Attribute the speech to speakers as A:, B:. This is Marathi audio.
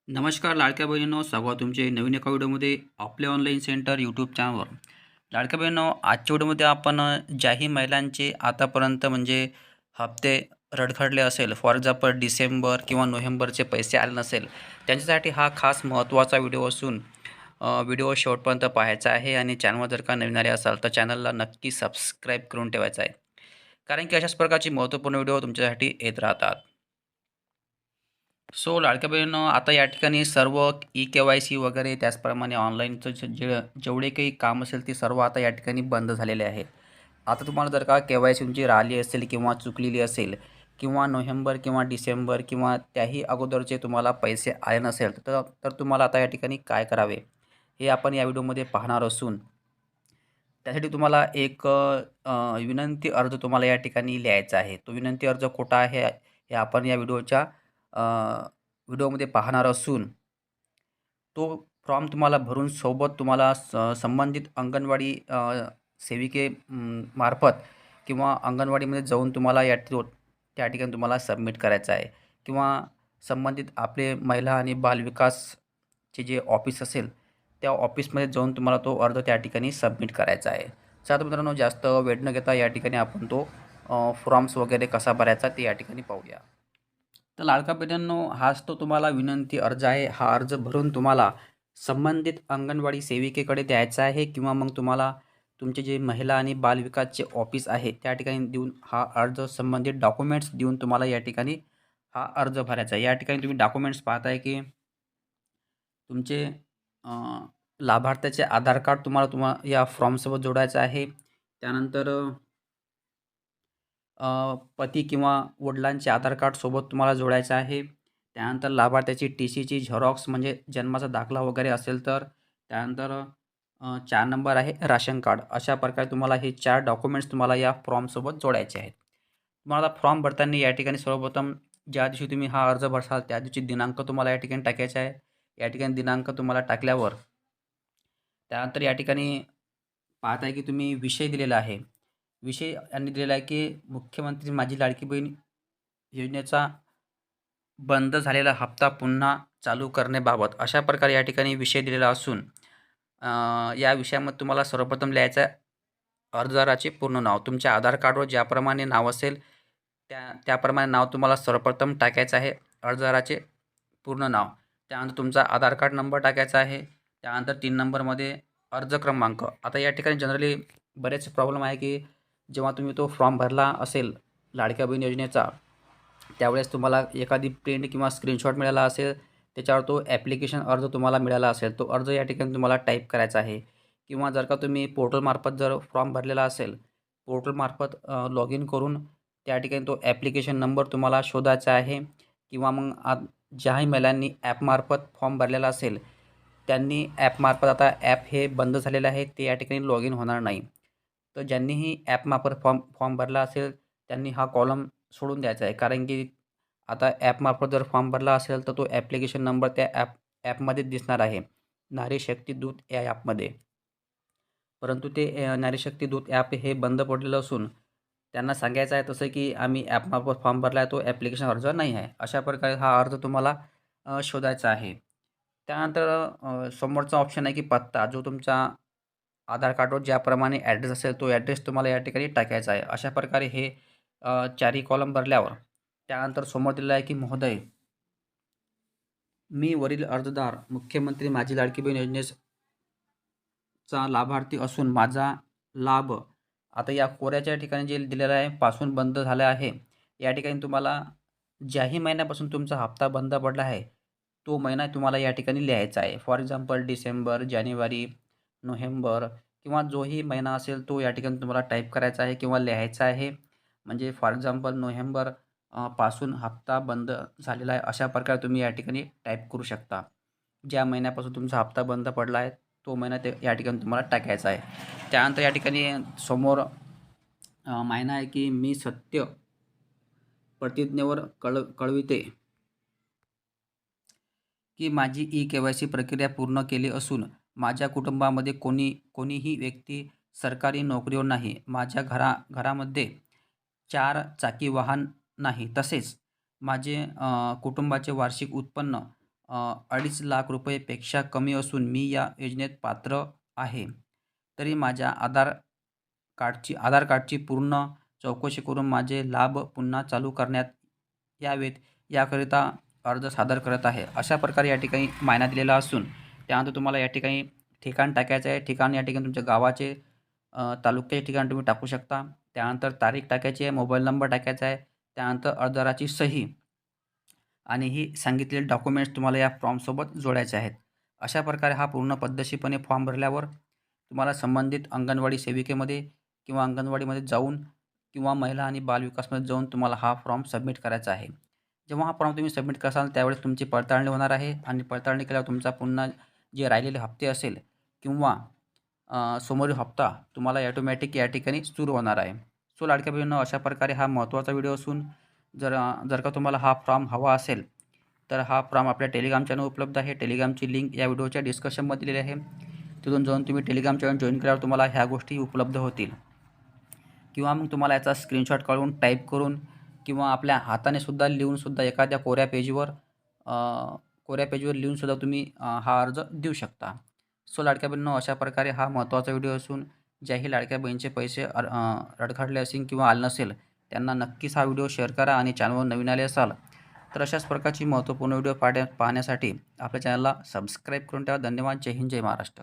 A: नमस्कार लाडक्या बहिणींनो, स्वागत तुमचे नवीन एका व्हिडिओमध्ये आपले ऑनलाईन सेंटर यूट्यूब चॅनलवर. लाडक्या बहिणींनो, आजच्या व्हिडिओमध्ये आपण ज्याही महिलांचे आतापर्यंत म्हणजे हप्ते रडखडले असेल, फॉर एक्झाम्पल डिसेंबर किंवा नोव्हेंबरचे पैसे आले नसेल, त्यांच्यासाठी हा खास महत्त्वाचा व्हिडिओ असून व्हिडिओ शेवटपर्यंत पाहायचा आहे. आणि चॅनलवर जर का नवीन आले असाल तर चॅनलला नक्की सबस्क्राईब करून ठेवायचं आहे, कारण की अशाच प्रकारची महत्त्वपूर्ण व्हिडिओ तुमच्यासाठी येत राहतात. लाडक्या बहिणींनो, आता या ठिकाणी सर्व ई-के-वाय-सी वगैरे त्याचप्रमाणे ऑनलाईनचं जेवढे काही काम असेल ते सर्व आता या ठिकाणी बंद झालेले आहे. आता तुम्हाला जर का के-वाय-सी तुमची राहिली असेल किंवा चुकलेली असेल किंवा नोव्हेंबर किंवा डिसेंबर किंवा त्याही अगोदरचे तुम्हाला पैसे आले नसेल तर तर तुम्हाला आता या ठिकाणी काय करावे हे आपण या व्हिडिओमध्ये पाहणार असून त्यासाठी तुम्हाला एक विनंती अर्ज तुम्हाला या ठिकाणी लिहायचा आहे. तो विनंती अर्ज कुठं आहे हे आपण या व्हिडिओमध्ये पाहणार असून तो फॉर्म तुम्हाला भरून सोबत तुम्हाला संबंधित अंगणवाडी सेविके मार्फत किंवा अंगणवाडीमध्ये जाऊन तुम्हाला त्या ठिकाणी तुम्हाला सबमिट करायचा आहे किंवा संबंधित आपले महिला आणि बालविकासचे जे ऑफिस असेल त्या ऑफिसमध्ये जाऊन तुम्हाला तो अर्ज त्या ठिकाणी सबमिट करायचा आहे. चला मित्रांनो, जास्त वेळ न घेता या ठिकाणी आपण तो फॉर्म्स वगैरे कसा भरायचा ते या ठिकाणी पाहूया. तर लाडका बहिणींनो, हाच तो तुम्हाला विनंती अर्ज आहे. हा अर्ज भरून तुम्हाला संबंधित अंगणवाडी सेविकेकडे द्यायचा आहे किंवा मग तुम्हाला तुमचे जे महिला आणि बालविकासचे ऑफिस आहे त्या ठिकाणी देऊन हा अर्ज संबंधित डॉक्युमेंट्स देऊन तुम्हाला या ठिकाणी हा अर्ज भरायचा आहे. या ठिकाणी तुम्ही डॉक्युमेंट्स पाहताय की तुमचे लाभार्थ्याचे आधार कार्ड तुम्हाला या फॉर्मसोबत जोडायचं आहे. त्यानंतर पती किंवा वडिलांचे आधार कार्ड सोबत तुम्हाला जोडायचं आहे. त्यानंतर लाभार्थ्याची टी-सीची झेरॉक्स म्हणजे जन्माचा दाखला वगैरे असेल तर. त्यानंतर 4 नंबर आहे राशन कार्ड. अशा प्रकारे तुम्हाला हे 4 डॉक्युमेंट्स तुम्हाला या फॉर्मसोबत जोडायचे आहेत. तुम्हाला फॉर्म भरताना या ठिकाणी सर्वप्रथम ज्या दिवशी तुम्ही हा अर्ज भरसाल त्या दिवशी दिनांक तुम्हाला या ठिकाणी टाकायचा आहे. या ठिकाणी दिनांक तुम्हाला टाकल्यावर त्यानंतर या ठिकाणी पाहत आहे की तुम्ही विषय दिलेला आहे. विषय यांनी दिलेला आहे की मुख्यमंत्री माझी लाडकी बहीण योजनेचा बंद झालेला हप्ता पुन्हा चालू करण्याबाबत अशा प्रकारे या ठिकाणी विषय दिलेला असून या विषयामध्ये तुम्हाला सर्वप्रथम लिहायचं आहे अर्जदाराचे पूर्ण नाव. तुमच्या आधार कार्डवर ज्याप्रमाणे नाव असेल त्याप्रमाणे नाव तुम्हाला सर्वप्रथम टाकायचं आहे. अर्जदाराचे पूर्ण नाव. त्यानंतर तुमचा आधार कार्ड नंबर टाकायचा आहे. त्यानंतर 3 नंबरमध्ये अर्ज क्रमांक. आता या ठिकाणी जनरली बरेच प्रॉब्लेम आहे की जेव्हा तुम्ही तो फॉर्म भरला असेल लाडक्या बहीण योजनेचा त्यावेळेस तुम्हाला एखादी प्रिंट किंवा स्क्रीनशॉट मिळाला असेल, त्याच्यावर तो ॲप्लिकेशन अर्ज तुम्हाला मिळाला असेल, तो अर्ज या ठिकाणी तुम्हाला टाईप करायचा आहे. किंवा जर का तुम्ही पोर्टलमार्फत जर फॉर्म भरलेला असेल, पोर्टलमार्फत लॉग इन करून त्या ठिकाणी तो ॲप्लिकेशन नंबर तुम्हाला शोधायचा आहे. किंवा मग ज्याही महिलांनी ॲपमार्फत फॉर्म भरलेला असेल त्यांनी ॲपमार्फत, आता ॲप हे बंद झालेलं आहे, ते या ठिकाणी लॉग इन होणार नाही. तर ज्यांनीही ॲपमार्फत फॉर्म भरला असेल त्यांनी हा कॉलम सोडून द्यायचा आहे. कारण की आता ॲपमार्फत जर फॉर्म भरला असेल तर तो ॲप्लिकेशन नंबर त्या ॲपमध्ये दिसणार आहे, नारी शक्ती दूत या ॲपमध्ये. परंतु ते नारी शक्ती दूत ॲप हे बंद पडलेलं असून त्यांना सांगायचं आहे तसं की आम्ही ॲपमार्फत फॉर्म भरला आहे, तो ॲप्लिकेशन अर्ज नाही आहे. अशा प्रकारे हा अर्ज तुम्हाला शोधायचा आहे. त्यानंतर समोरचा ऑप्शन आहे की पत्ता, जो तुमचा आधार कार्डवर ज्याप्रमाणे ॲड्रेस असेल तो ॲड्रेस तुम्हाला या ठिकाणी टाकायचा आहे. अशा प्रकारे हे चारही कॉलम भरल्यावर त्यानंतर समोर दिलेलं आहे की महोदय, मी वरील अर्जदार मुख्यमंत्री माझी लाडकी बहीण योजनेचा लाभार्थी असून माझा लाभ आता या कोऱ्याच्या ठिकाणी जे दिलेलं आहे पासून बंद झाला आहे. या ठिकाणी तुम्हाला ज्याही महिन्यापासून तुमचा हप्ता बंद पडला आहे तो महिना तुम्हाला या ठिकाणी लिहायचा आहे. For example December, January, November किंवा जोही महिना असेल तो या ठिकाणी तुम्हाला टाईप करायचा आहे किंवा लिहायचा आहे. म्हणजे फॉर एक्झाम्पल नोव्हेंबर पासून हप्ता बंद झालेला आहे अशा प्रकारे तुम्ही या ठिकाणी टाईप करू शकता. ज्या महिन्यापासून तुमचा हप्ता बंद पडला आहे तो महिना ते या ठिकाणी तुम्हाला टाकायचा आहे. त्यानंतर या ठिकाणी समोर महिना आहे की मी सत्य प्रतिज्ञेवर कळविते की माझी ई-के-वाय-सी प्रक्रिया पूर्ण केली असून माझ्या कुटुंबामध्ये कोणीही व्यक्ती सरकारी नोकरीवर नाही. माझ्या घरामध्ये 4 चाकी वाहन नाही. तसेच माझे कुटुंबाचे वार्षिक उत्पन्न ₹2.5 लाख कमी असून मी या योजनेत पात्र आहे. तरी माझ्या आधार कार्डची पूर्ण चौकशी करून माझे लाभ पुन्हा चालू करण्यात यावेत याकरिता अर्ज सादर करत आहे. अशा प्रकारे या ठिकाणी मायना दिलेला असून त्यानंतर तुम्हाला या ठिकाणी ठिकाण टाकायचं आहे. ठिकाण या ठिकाणी तुमच्या गावाचे तालुक्याचे ठिकाण तुम्ही टाकू शकता. त्यानंतर तारीख टाकायची आहे, मोबाईल नंबर टाकायचा आहे. त्यानंतर अर्जदाराची सही आणि ही सांगितलेले डॉक्युमेंट्स तुम्हाला या फॉर्मसोबत जोडायचे आहेत. अशा प्रकारे हा पूर्ण पद्धतशीरपणे फॉर्म भरल्यावर तुम्हाला संबंधित अंगणवाडी सेविकेमध्ये किंवा अंगणवाडीमध्ये जाऊन किंवा महिला आणि बालविकासमध्ये जाऊन तुम्हाला हा फॉर्म सबमिट करायचा आहे. जेव्हा हा फॉर्म तुम्ही सबमिट कराल त्यावेळेस तुमची पडताळणी होणार आहे आणि पडताळणी केल्यावर तुमचा पुन्हा जे राहिलेले हप्ते असेल किंवा समोरील हप्ता तुम्हाला ऑटोमॅटिक या ठिकाणी सुरू होणार आहे. सो लाडक्या बहिणींनो, अशा प्रकारे हा महत्त्वाचा व्हिडिओ असून जर का तुम्हाला हा फॉर्म हवा असेल तर हा फॉर्म आपल्या टेलिग्राम चॅनल उपलब्ध आहे. टेलिग्रामची लिंक या व्हिडिओच्या डिस्क्रिप्शनमध्ये दिलेली आहे. तिथून जाऊन तुम्ही टेलिग्राम चॅनल जॉईन केल्यावर तुम्हाला ह्या गोष्टी उपलब्ध होतील किंवा मग तुम्हाला याचा स्क्रीनशॉट काढून टाईप करून किंवा आपल्या हाताने सुद्धा लिहूनसुद्धा एखाद्या कोऱ्या पेजवर लिहूनसुद्धा तुम्ही हा अर्ज देऊ शकता. सो लाडक्या बहिणींनो, अशा प्रकारे हा महत्त्वाचा व्हिडिओ असून ज्याही लाडक्या बहिणीचे पैसे अडखडले असेल किंवा आले नसेल त्यांना नक्कीच हा व्हिडिओ शेअर करा आणि चॅनलवर नवीन आले असाल तर अशाच प्रकारची महत्त्वपूर्ण व्हिडिओ पाहण्यासाठी आपल्या चॅनलला सबस्क्राईब करून ठेवा. धन्यवाद. जय हिंद, जय महाराष्ट्र.